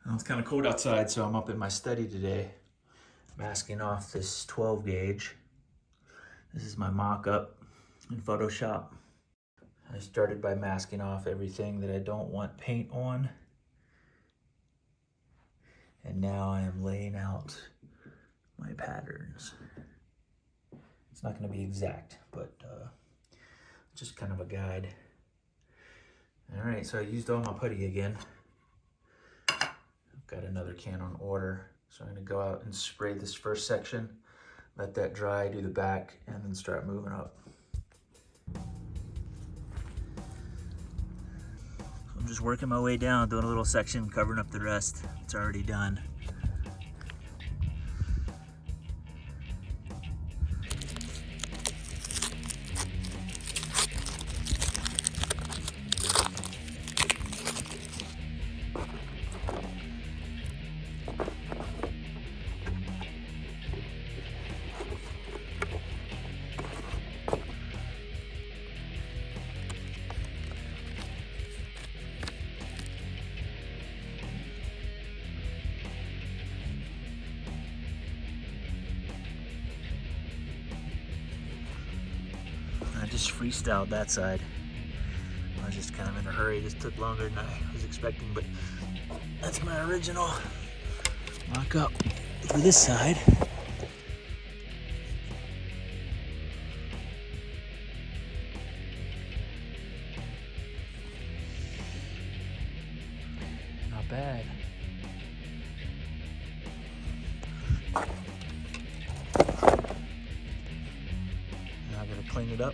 Well, it's kind of cold outside, so I'm up in my study today, masking off this 12 gauge. This is my mock-up in Photoshop. I started by masking off everything that I don't want paint on. And now I am laying out my patterns. It's not going to be exact, but just kind of a guide. All right, so I used all my putty again. I've got another can on order. So I'm gonna go out and spray this first section, let that dry, do the back, and then start moving up. I'm just working my way down, doing a little section, covering up the rest. It's already done. I just freestyled that side. I was just kind of in a hurry. This took longer than I was expecting, but that's my original mock-up for this side. Not bad. Now I gotta clean it up